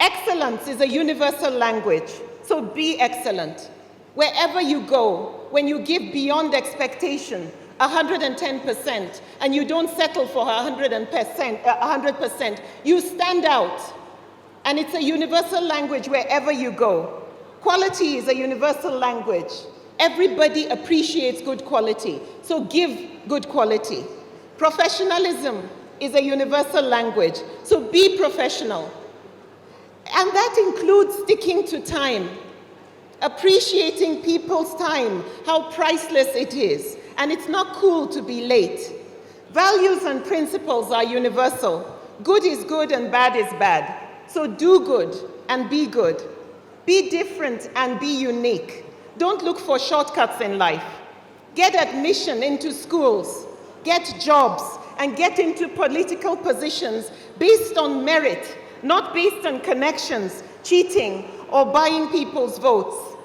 Excellence is a universal language, so be excellent. Wherever you go, when you give beyond expectation, 110%, and you don't settle for 100%, you stand out. And it's a universal language wherever you go. Quality is a universal language. Everybody appreciates good quality, so give good quality. Professionalism is a universal language, so be professional. And that includes sticking to time, appreciating people's time, how priceless it is. And it's not cool to be late. Values and principles are universal. Good is good and bad is bad. So do good and be good. Be different and be unique. Don't look for shortcuts in life. Get admission into schools, get jobs, and get into political positions based on merit, not based on connections, cheating, or buying people's votes.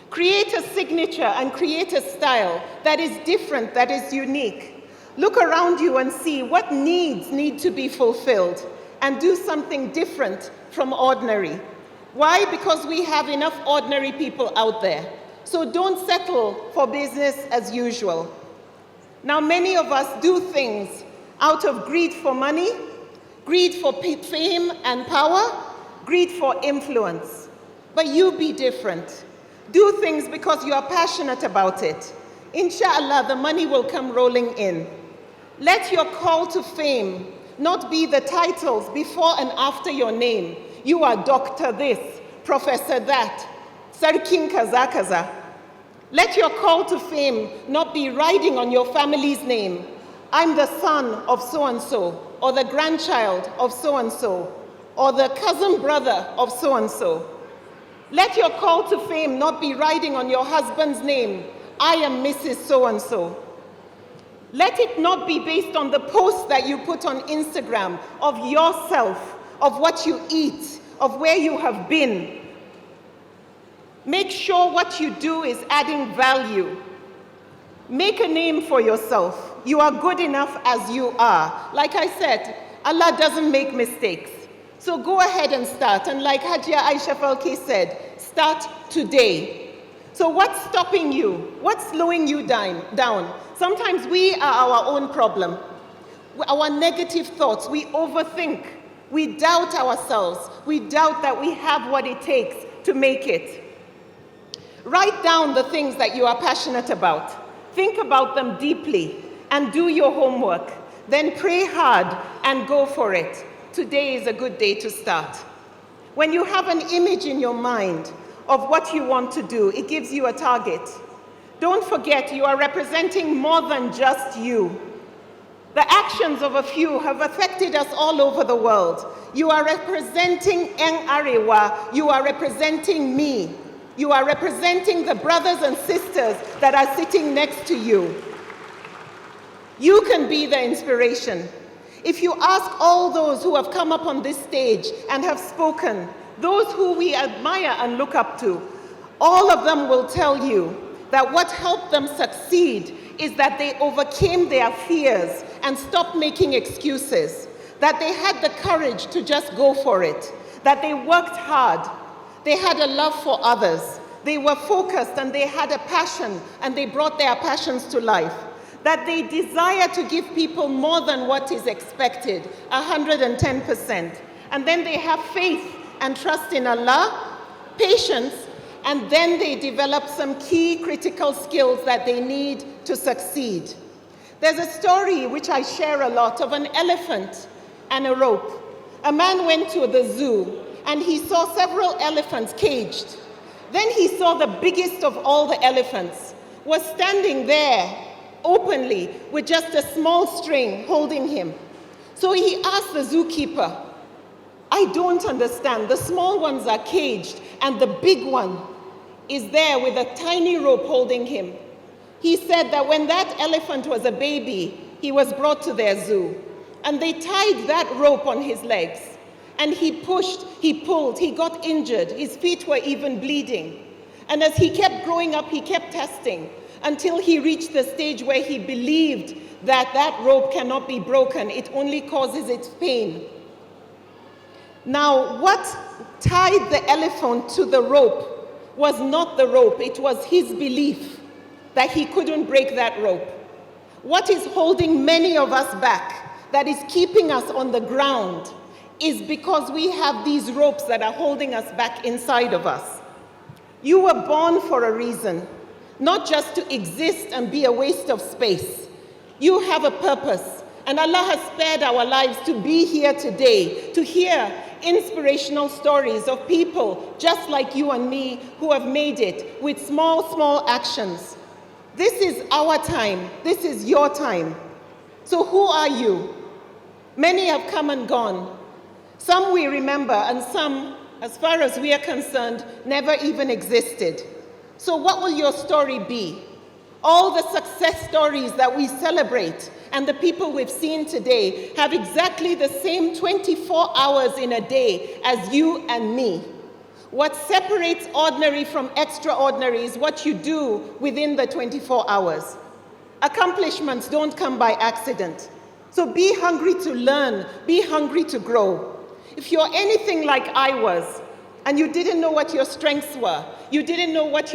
Create a signature and create a style that is different, that is unique. Look around you and see what needs need to be fulfilled and do something different from ordinary. Why? Because we have enough ordinary people out there. So don't settle for business as usual. Now, many of us do things out of greed for money, greed for fame and power, greed for influence. But you be different. Do things because you are passionate about it. Inshallah, the money will come rolling in. Let your call to fame not be the titles before and after your name. You are Dr. this, Professor that, Sarkin kaza kaza. Let your call to fame not be riding on your family's name. I'm the son of so-and-so, or the grandchild of so-and-so, or the cousin brother of so-and-so. Let your call to fame not be riding on your husband's name. I am Mrs. So-and-so. Let it not be based on the posts that you put on Instagram of yourself, of what you eat, of where you have been. Make sure what you do is adding value. Make a name for yourself. You are good enough as you are. Like I said, Allah doesn't make mistakes. So go ahead and start. And like Hajia Aisha Falke said, start today. So what's stopping you? What's slowing you down? Sometimes we are our own problem. Our negative thoughts, we overthink. We doubt ourselves. We doubt that we have what it takes to make it. Write down the things that you are passionate about. Think about them deeply and do your homework. Then pray hard and go for it. Today is a good day to start. When you have an image in your mind of what you want to do, it gives you a target. Don't forget, you are representing more than just you. The actions of a few have affected us all over the world. You are representing Eng Arewa. You are representing me. You are representing the brothers and sisters that are sitting next to you. You can be the inspiration. If you ask all those who have come up on this stage and have spoken, those who we admire and look up to, all of them will tell you that what helped them succeed is that they overcame their fears and stopped making excuses, that they had the courage to just go for it, that they worked hard, they had a love for others, they were focused and they had a passion and they brought their passions to life, that they desire to give people more than what is expected, 110%. And then they have faith and trust in Allah, patience, and then they develop some key critical skills that they need to succeed. There's a story which I share a lot of an elephant and a rope. A man went to the zoo and he saw several elephants caged. Then he saw the biggest of all the elephants was standing there openly with just a small string holding him. So he asked the zookeeper, I don't understand. The small ones are caged and the big one is there with a tiny rope holding him. He said that when that elephant was a baby, he was brought to their zoo and they tied that rope on his legs and he pushed, he pulled, he got injured, his feet were even bleeding. And as he kept growing up, he kept testing until he reached the stage where he believed that that rope cannot be broken, it only causes its pain. Now, what tied the elephant to the rope was not the rope, it was his belief that he couldn't break that rope. What is holding many of us back, that is keeping us on the ground, is because we have these ropes that are holding us back inside of us. You were born for a reason, not just to exist and be a waste of space. You have a purpose, and Allah has spared our lives to be here today, to hear inspirational stories of people just like you and me who have made it with small, small actions. This is our time. This is your time. So who are you? Many have come and gone. Some we remember, and some, as far as we are concerned, never even existed. So what will your story be? All the success stories that we celebrate and the people we've seen today have exactly the same 24 hours in a day as you and me. What separates ordinary from extraordinary is what you do within the 24 hours. Accomplishments don't come by accident. So be hungry to learn, be hungry to grow. If you're anything like I was, and you didn't know what your strengths were, you didn't know what